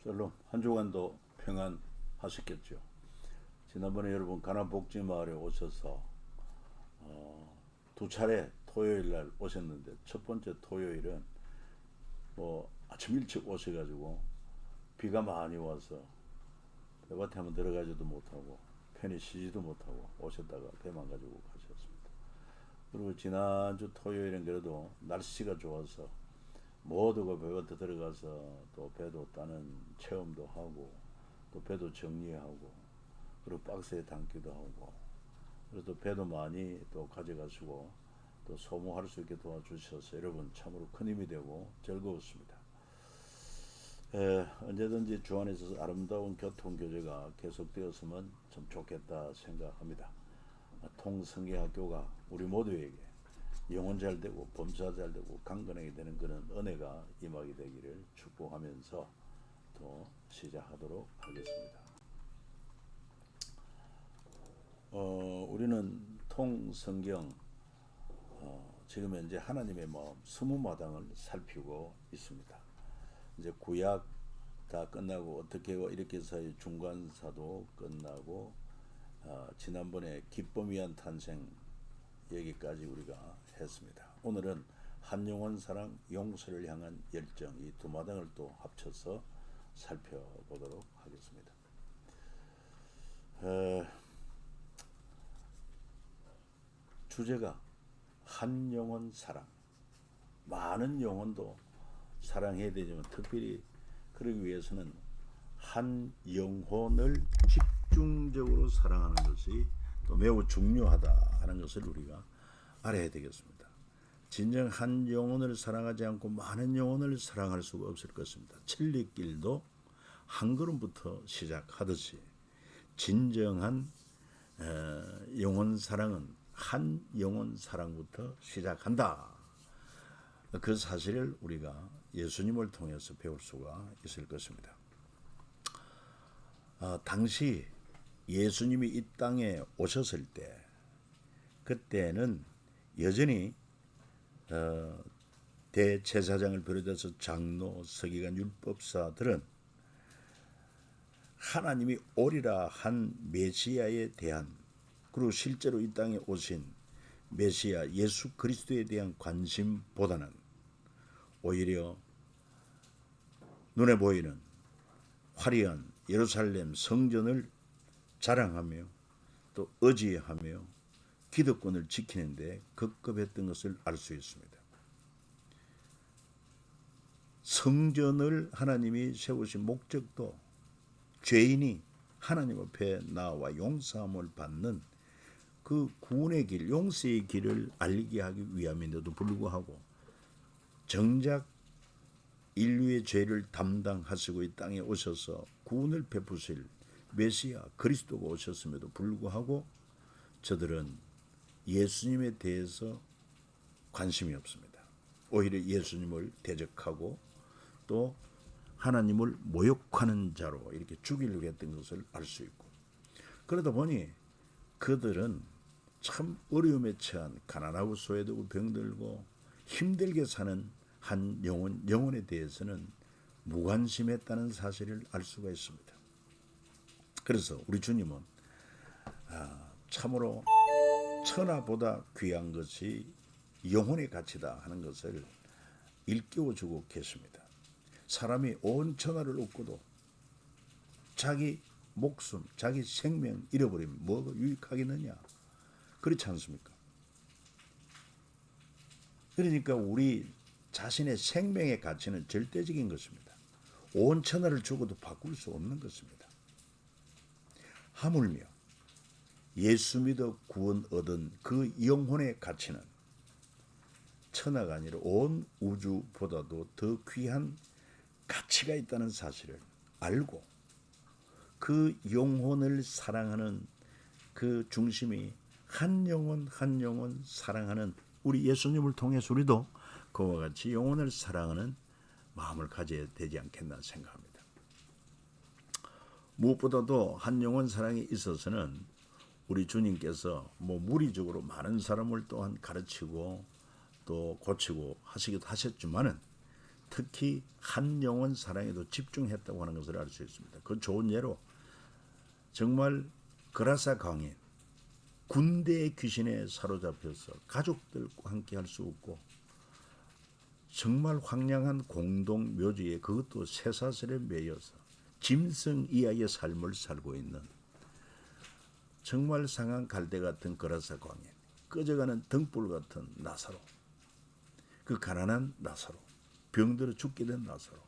샬롬. 한 주간도 평안하셨겠죠. 지난번에 여러분 가나복지마을에 오셔서 두 차례 토요일 날 오셨는데, 첫 번째 토요일은 아침 일찍 오셔가지고 비가 많이 와서 배밭에 한번 들어가지도 못하고 편히 쉬지도 못하고 오셨다가 배만 가지고 가셨습니다. 그리고 지난주 토요일은 그래도 날씨가 좋아서 모두가 배밭에 들어가서 또 배도 따는 체험도 하고 또 배도 정리하고 그리고 박스에 담기도 하고, 그래서 배도 많이 또 가져가시고 또 소모할 수 있게 도와주셔서 여러분 참으로 큰 힘이 되고 즐거웠습니다. 언제든지 주 안에서 아름다운 교통교제가 계속되었으면 참 좋겠다 생각합니다. 통성계학교가 우리 모두에게 영혼 잘 되고 범사 잘 되고 강건하게 되는 그런 은혜가 임하게 되기를 축복하면서 또 시작하도록 하겠습니다. 우리는 통성경 지금 현재 하나님의 마음 20마당을 살피고 있습니다. 이제 구약 다 끝나고 어떻게 이렇게 해서의 중간사도 끝나고 지난번에 기쁨 위한 탄생 여기까지 우리가 했습니다. 오늘은 한 영혼 사랑 용서를 향한 열정, 이 두 마당을 또 합쳐서 살펴보도록 하겠습니다. 주제가 한 영혼 사랑. 많은 영혼도 사랑해야 되지만 특별히 그러기 위해서는 한 영혼을 집중적으로 사랑하는 것이 또 매우 중요하다 하는 것을 우리가 알아야 되겠습니다. 진정 한 영혼을 사랑하지 않고 많은 영혼을 사랑할 수가 없을 것입니다. 천리길도 한 걸음부터 시작하듯이 진정한 영혼 사랑은 한 영혼 사랑부터 시작한다. 그 사실을 우리가 예수님을 통해서 배울 수가 있을 것입니다. 당시 예수님이 이 땅에 오셨을 때, 그때는 여전히 대제사장을 비롯해서 장로, 서기관, 율법사들은 하나님이 오리라 한 메시아에 대한, 그리고 실제로 이 땅에 오신 메시아 예수 그리스도에 대한 관심보다는 오히려 눈에 보이는 화려한 예루살렘 성전을 자랑하며 또 의지하며 기득권을 지키는 데 급급했던 것을 알 수 있습니다. 성전을 하나님이 세우신 목적도 죄인이 하나님 앞에 나와 용서함을 받는 그 구원의 길, 용서의 길을 알게 하기 위함인데도 불구하고 정작 인류의 죄를 담당하시고 이 땅에 오셔서 구원을 베푸실 메시아 그리스도가 오셨음에도 불구하고 저들은 예수님에 대해서 관심이 없습니다. 오히려 예수님을 대적하고 또 하나님을 모욕하는 자로 이렇게 죽이려고 했던 것을 알 수 있고, 그러다 보니 그들은 참 어려움에 처한 가난하고 소외되고 병들고 힘들게 사는 한 영혼에 대해서는 무관심했다는 사실을 알 수가 있습니다. 그래서 우리 주님은 참으로 천하보다 귀한 것이 영혼의 가치다 하는 것을 일깨워주고 계십니다. 사람이 온 천하를 얻고도 자기 목숨, 자기 생명 잃어버리면 뭐가 유익하겠느냐? 그렇지 않습니까? 그러니까 우리 자신의 생명의 가치는 절대적인 것입니다. 온 천하를 주고도 바꿀 수 없는 것입니다. 하물며 예수 믿어 구원 얻은 그 영혼의 가치는 천하가 아니라 온 우주보다도 더 귀한 가치가 있다는 사실을 알고 그 영혼을 사랑하는 그 중심이 한 영혼 한 영혼 사랑하는 우리 예수님을 통해서 우리도 그와 같이 영혼을 사랑하는 마음을 가져야 되지 않겠나 생각합니다. 무엇보다도 한 영혼 사랑에 있어서는 우리 주님께서 무리적으로 많은 사람을 또한 가르치고 또 고치고 하시기도 하셨지만은 특히 한 영혼 사랑에도 집중했다고 하는 것을 알 수 있습니다. 그 좋은 예로 정말 그라사 광인 군대의 귀신에 사로잡혀서 가족들과 함께 할 수 없고 정말 황량한 공동 묘지에 그것도 쇠사슬에 매여서 짐승 이하의 삶을 살고 있는 정말 상한 갈대 같은 그라사 광인, 꺼져가는 등불 같은 나사로, 그 가난한 나사로, 병들어 죽게 된 나사로,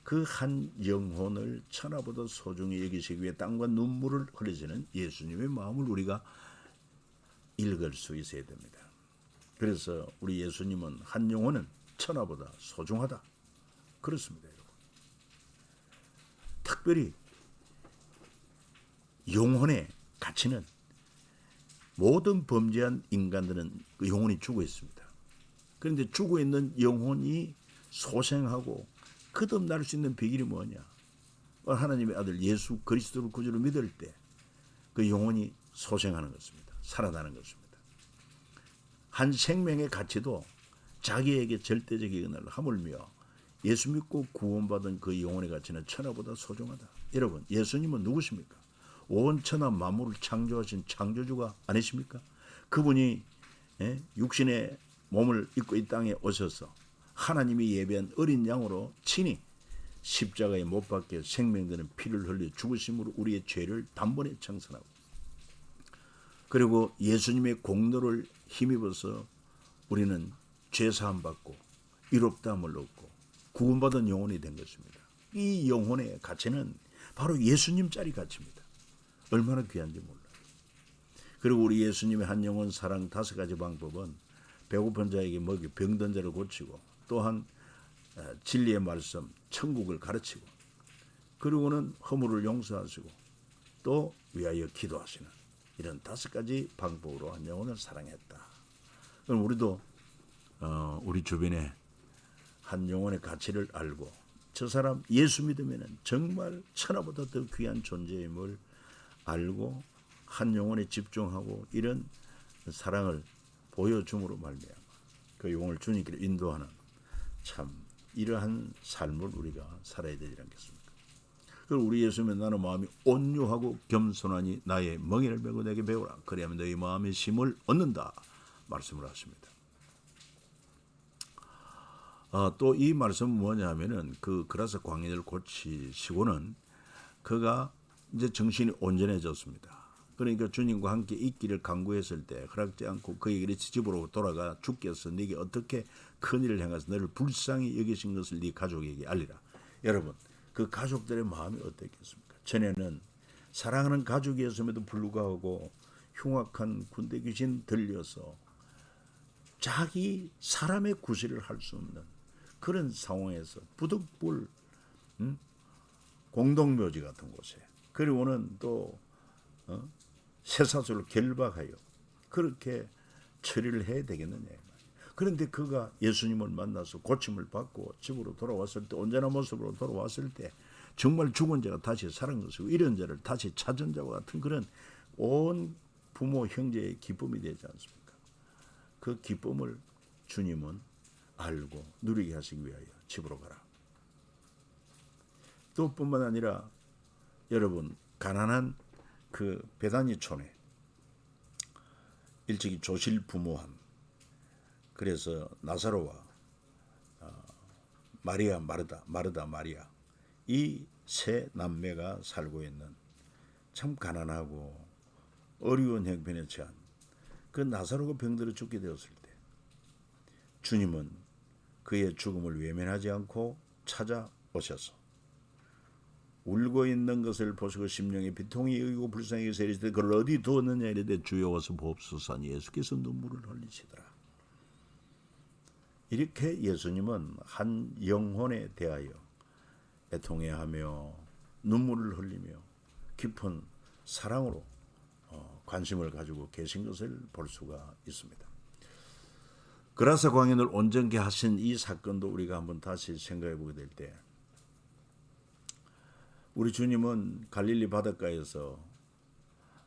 그 한 영혼을 천하보다 소중히 여기시기 위해 땀과 눈물을 흘리시는 예수님의 마음을 우리가 읽을 수 있어야 됩니다. 그래서 우리 예수님은 한 영혼은 천하보다 소중하다. 그렇습니다, 여러분. 특별히 영혼의 가치는 모든 범죄한 인간들은 그 영혼이 죽어 있습니다. 그런데 죽어 있는 영혼이 소생하고 거듭날 수 있는 비결이 뭐냐? 하나님의 아들 예수 그리스도를 구주로 믿을 때 그 영혼이 소생하는 것입니다. 살아나는 것입니다. 한 생명의 가치도 자기에게 절대적인 은혜를 하물며 예수 믿고 구원받은 그 영혼의 가치는 천하보다 소중하다. 여러분, 예수님은 누구십니까? 온 천하 만물을 창조하신 창조주가 아니십니까? 그분이 육신의 몸을 입고 이 땅에 오셔서 하나님이 예배한 어린 양으로 친히 십자가에 못 박혀 생명되는 피를 흘려 죽으심으로 우리의 죄를 단번에 청산하고, 그리고 예수님의 공로를 힘입어서 우리는 죄사함 받고 의롭다함을 얻고 구원받은 영혼이 된 것입니다. 이 영혼의 가치는 바로 예수님짜리 가치입니다. 얼마나 귀한지 몰라요. 그리고 우리 예수님의 한 영혼 사랑 5가지 방법은 배고픈 자에게 먹이, 병든 자를 고치고, 또한 진리의 말씀, 천국을 가르치고, 그리고는 허물을 용서하시고, 또 위하여 기도하시는 이런 5가지 방법으로 한 영혼을 사랑했다. 그럼 우리도 우리 주변에 한 영혼의 가치를 알고 저 사람 예수 믿으면 정말 천하보다 더 귀한 존재임을 알고 한 영혼에 집중하고 이런 사랑을 보여줌으로 말미암아 그 영혼을 주님께로 인도하는 참 이러한 삶을 우리가 살아야 되지 않겠습니까? 그리고 우리 예수님은 나는 마음이 온유하고 겸손하니 나의 멍에를 메고 내게 배우라. 그리하면 너희 마음의 힘을 얻는다. 말씀을 하십니다. 또 이 말씀은 뭐냐 하면은 그 그라사 광인을 고치시고는 그가 이제 정신이 온전해졌습니다. 그러니까 주님과 함께 있기를 간구했을 때 허락지 않고 그에게 집으로 돌아가 주께서 네게 어떻게 큰 일을 행하서 너를 불쌍히 여기신 것을 네 가족에게 알리라. 여러분, 그 가족들의 마음이 어땠겠습니까? 전에는 사랑하는 가족이었음에도 불구하고 흉악한 군대 귀신 들려서 자기 사람의 구실을 할 수 없는 그런 상황에서 부득불 공동묘지 같은 곳에, 그리고는 또 쇠사슬로 결박하여 그렇게 처리를 해야 되겠느냐. 그런데 그가 예수님을 만나서 고침을 받고 집으로 돌아왔을 때, 온전한 모습으로 돌아왔을 때 정말 죽은 자가 다시 살은 것이고 이런 자를 다시 찾은 자와 같은 그런 온 부모 형제의 기쁨이 되지 않습니까? 그 기쁨을 주님은 알고 누리게 하시기 위하여 집으로 가라. 또 뿐만 아니라 여러분, 가난한 그 베다니촌에 일찍이 조실부모한, 그래서 나사로와 마리아 마르다 마리아, 이 세 남매가 살고 있는 참 가난하고 어려운 형편에 처한 그 나사로가 병들어 죽게 되었을 때 주님은 그의 죽음을 외면하지 않고 찾아오셔서 울고 있는 것을 보시고 심령에 비통이 여기고 불쌍히 여기서 이르시되 그를 어디 두었느냐 이르되 주여 와서 보옵소서 하니 예수께서 눈물을 흘리시더라. 이렇게 예수님은 한 영혼에 대하여 애통해하며 눈물을 흘리며 깊은 사랑으로 관심을 가지고 계신 것을 볼 수가 있습니다. 그라사 광인을 온전케 하신 이 사건도 우리가 한번 다시 생각해 보게 될 때, 우리 주님은 갈릴리 바닷가에서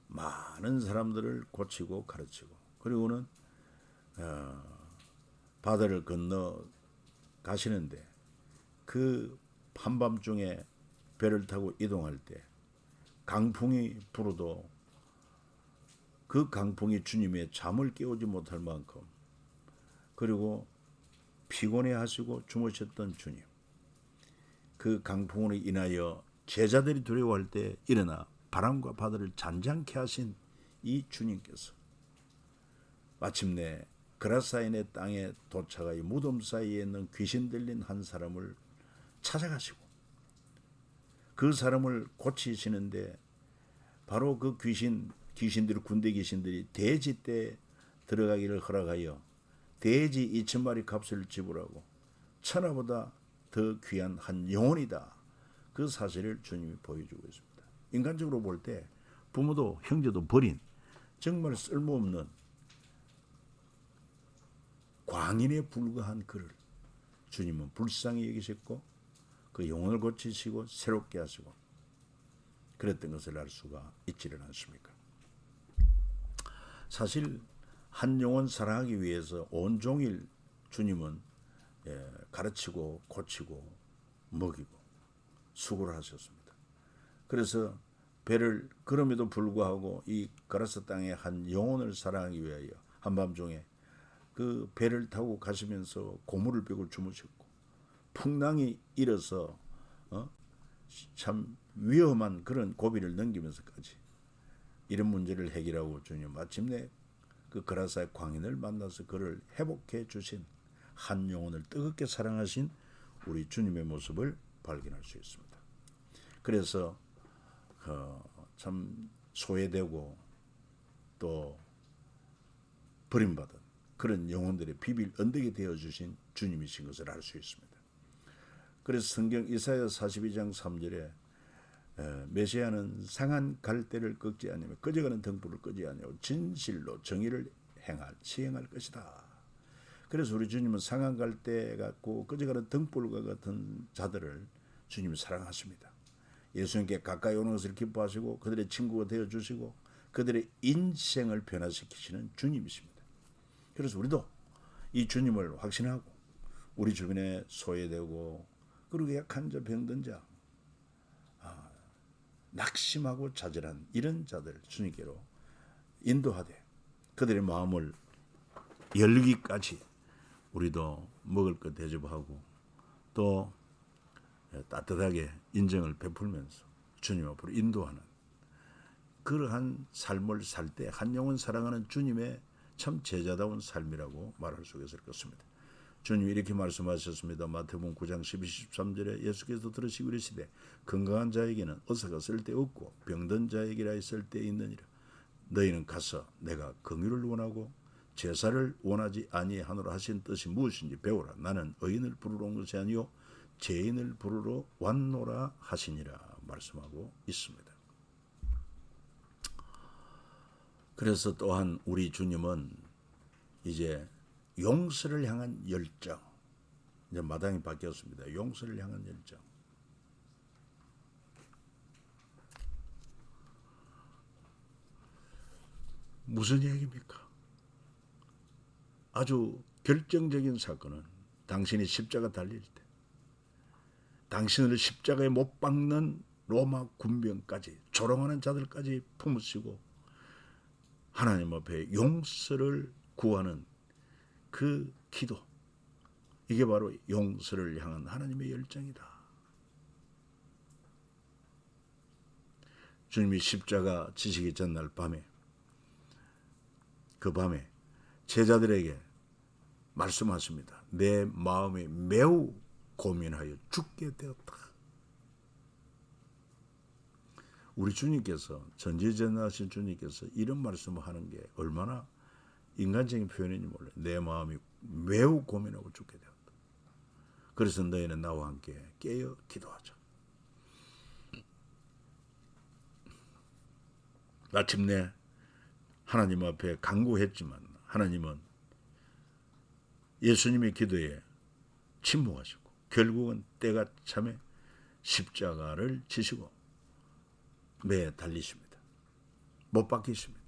많은 사람들을 고치고 가르치고, 그리고는 바다를 건너 가시는데 그 한밤중에 배를 타고 이동할 때 강풍이 불어도 그 강풍이 주님의 잠을 깨우지 못할 만큼, 그리고 피곤해 하시고 주무셨던 주님, 그 강풍으로 인하여 제자들이 두려워할 때 일어나 바람과 바다를 잔잔케 하신 이 주님께서 마침내 그라사인의 땅에 도착하여 무덤 사이에 있는 귀신 들린 한 사람을 찾아가시고 그 사람을 고치시는데, 바로 그 귀신들이, 군대 귀신들이 돼지 떼 들어가기를 허락하여 돼지 2,000마리 값을 지불하고 천하보다 더 귀한 한 영혼이다, 그 사실을 주님이 보여주고 있습니다. 인간적으로 볼 때 부모도 형제도 버린 정말 쓸모없는 광인에 불과한 그를 주님은 불쌍히 여기셨고 그 영혼을 고치시고 새롭게 하시고 그랬던 것을 알 수가 있지는 않습니까? 사실 한 영혼 사랑하기 위해서 온종일 주님은 가르치고 고치고 먹이고 수고를 하셨습니다. 그래서 배를, 그럼에도 불구하고 이 가라사 땅의 한 영혼을 사랑하기 위하여 한밤중에 그 배를 타고 가시면서 고무를 베고 주무셨고, 풍랑이 일어서 참 위험한 그런 고비를 넘기면서까지 이런 문제를 해결하고 주님 마침내 그 그라사의 광인을 만나서 그를 회복해 주신 한 영혼을 뜨겁게 사랑하신 우리 주님의 모습을 발견할 수 있습니다. 그래서 참 소외되고 또 버림받은 그런 영혼들의 비빌 언덕이 되어주신 주님이신 것을 알 수 있습니다. 그래서 성경 이사야 42장 3절에 메시아는 상한 갈대를 꺾지 아니하며 꺼져가는 등불을 끄지 아니하고 진실로 정의를 시행할 것이다. 그래서 우리 주님은 상한 갈대 같고 꺼져가는 등불과 같은 자들을 주님이 사랑하십니다. 예수님께 가까이 오는 것을 기뻐하시고 그들의 친구가 되어주시고 그들의 인생을 변화시키시는 주님이십니다. 그래서 우리도 이 주님을 확신하고 우리 주변에 소외되고 그리고 약한 자, 병든 자, 낙심하고 좌절한 이런 자들 주님께로 인도하되 그들의 마음을 열기까지 우리도 먹을 것 대접하고 또 따뜻하게 인정을 베풀면서 주님 앞으로 인도하는 그러한 삶을 살 때 한 영혼 사랑하는 주님의 참 제자다운 삶이라고 말할 수 있을 것입니다. 주님이 이렇게 말씀하셨습니다. 마태복음 9장 12, 13절에 예수께서 들으시고 이르시되 건강한 자에게는 의사가 쓸데없고 병든 자에게라 쓸데 있느니라. 너희는 가서 내가 긍휼을 원하고 제사를 원하지 아니하노라 하신 뜻이 무엇인지 배우라. 나는 의인을 부르러 온 것이 아니요 죄인을 부르러 왔노라 하시니라 말씀하고 있습니다. 그래서 또한 우리 주님은 이제 용서를 향한 열정, 이제 마당이 바뀌었습니다. 용서를 향한 열정. 무슨 얘기입니까? 아주 결정적인 사건은 당신이 십자가 달릴 때 당신을 십자가에 못 박는 로마 군병까지 조롱하는 자들까지 품으시고 하나님 앞에 용서를 구하는 그 기도, 이게 바로 용서를 향한 하나님의 열정이다. 주님이 십자가 지시기 전날 밤에, 그 밤에 제자들에게 말씀하십니다. 내 마음이 매우 고민하여 죽게 되었다. 우리 주님께서, 전지전능하신 주님께서 이런 말씀을 하는 게 얼마나 인간적인 표현인지 몰라요. 내 마음이 매우 고민하고 죽게 되었다. 그래서 너희는 나와 함께 깨어 기도하자. 마침내 하나님 앞에 간구했지만 하나님은 예수님의 기도에 침묵하시고 결국은 때가 참에 십자가를 지시고 매에 달리십니다. 못 박히십니다.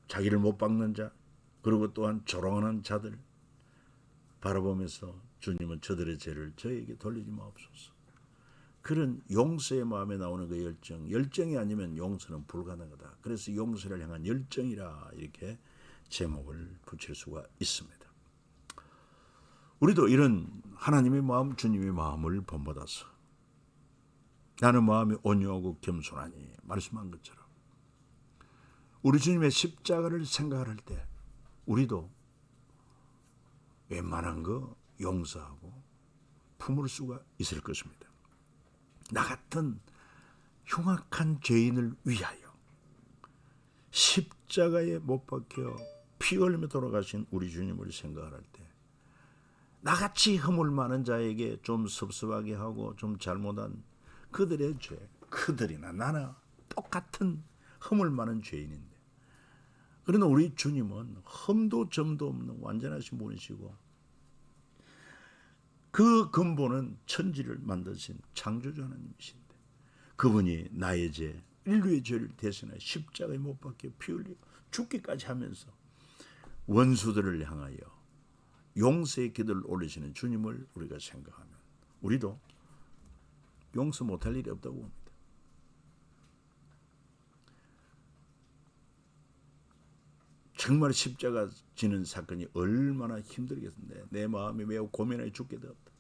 자기를 못 박는 자, 그리고 또한 조롱하는 자들 바라보면서 주님은 저들의 죄를 저에게 돌리지 마옵소서. 그런 용서의 마음에 나오는 그 열정이 아니면 용서는 불가능하다. 그래서 용서를 향한 열정이라 이렇게 제목을 붙일 수가 있습니다. 우리도 이런 하나님의 마음, 주님의 마음을 본받아서 나는 마음이 온유하고 겸손하니 말씀한 것처럼 우리 주님의 십자가를 생각할 때 우리도 웬만한 거 용서하고 품을 수가 있을 것입니다. 나 같은 흉악한 죄인을 위하여 십자가에 못 박혀 피 흘리며 돌아가신 우리 주님을 생각할 때 나같이 허물 많은 자에게 좀 섭섭하게 하고 좀 잘못한 그들의 죄, 그들이나 나나 똑같은 허물 많은 죄인인데 그러나 우리 주님은 흠도 점도 없는 완전하신 분이시고 그 근본은 천지를 만드신 창조주 하나님이신데 그분이 나의 죄, 인류의 죄를 대신하여 십자가에 못 박혀 피 흘리고 죽기까지 하면서 원수들을 향하여 용서의 기도를 올리시는 주님을 우리가 생각하면 우리도 용서 못할 일이 없다고 봅니다. 정말 십자가 지는 사건이 얼마나 힘들겠는데 내 마음이 매우 고민하여 죽게 되었다.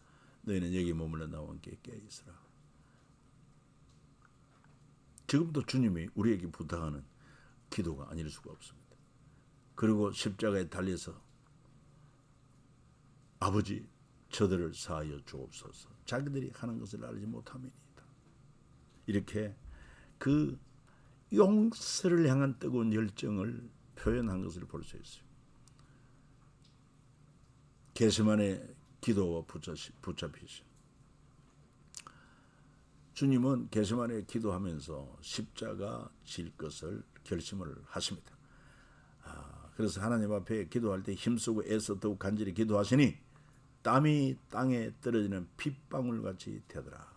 너희는 여기 머물러 나와 함께 깨어있으라. 지금도 주님이 우리에게 부탁하는 기도가 아닐 수가 없습니다. 그리고 십자가에 달려서 아버지 저들을 사하여 주옵소서. 자기들이 하는 것을 알지 못함이니이다. 이렇게 그 용서를 향한 뜨거운 열정을 표현한 것을 볼 수 있어요. 겟세마네 기도와 붙잡히신 주님은 겟세마네 기도하면서 십자가 질 것을 결심을 하십니다. 그래서 하나님 앞에 기도할 때 힘쓰고 애써 더욱 간절히 기도하시니 땀이 땅에 떨어지는 핏방울같이 되더라.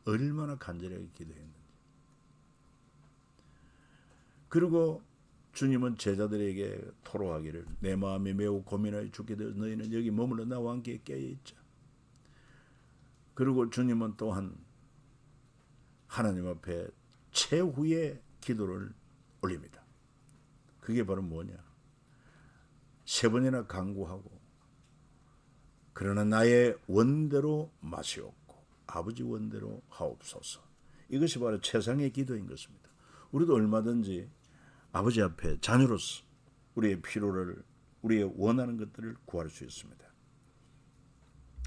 얼마나 간절하게 기도했는지. 그리고 주님은 제자들에게 토로하기를 내 마음이 매우 고민하여 죽게 되어 너희는 여기 머물러 나와 함께 깨어있자. 그리고 주님은 또한 하나님 앞에 최후의 기도를 올립니다. 그게 바로 뭐냐? 3번이나 간구하고 그러나 나의 원대로 마시옵고 아버지 원대로 하옵소서. 이것이 바로 최상의 기도인 것입니다. 우리도 얼마든지 아버지 앞에 자녀로서 우리의 필요를 우리의 원하는 것들을 구할 수 있습니다.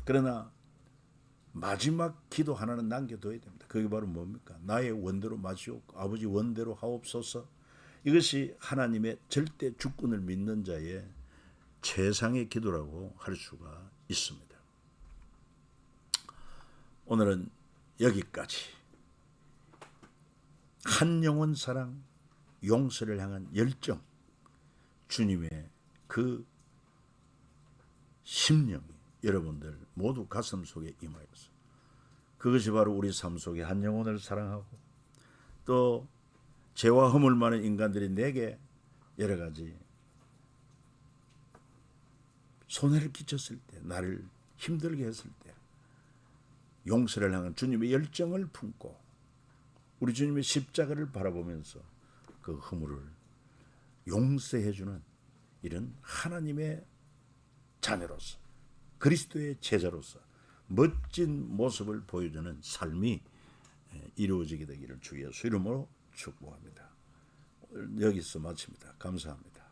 그러나 마지막 기도 하나는 남겨둬야 됩니다. 그게 바로 뭡니까? 나의 원대로 마시옵고 아버지 원대로 하옵소서. 이것이 하나님의 절대 주권을 믿는 자의 최상의 기도라고 할 수가 있습니다. 오늘은 여기까지 한 영혼 사랑, 용서를 향한 열정, 주님의 그 심령이 여러분들 모두 가슴 속에 임하여서 그것이 바로 우리 삶 속에 한 영혼을 사랑하고 또 죄와 허물 많은 인간들이 내게 여러 가지 손해를 끼쳤을 때, 나를 힘들게 했을 때 용서를 향한 주님의 열정을 품고 우리 주님의 십자가를 바라보면서 그 허물을 용서해주는 이런 하나님의 자녀로서 그리스도의 제자로서 멋진 모습을 보여주는 삶이 이루어지게 되기를 주 예수 이름으로 축복합니다. 여기서 마칩니다. 감사합니다.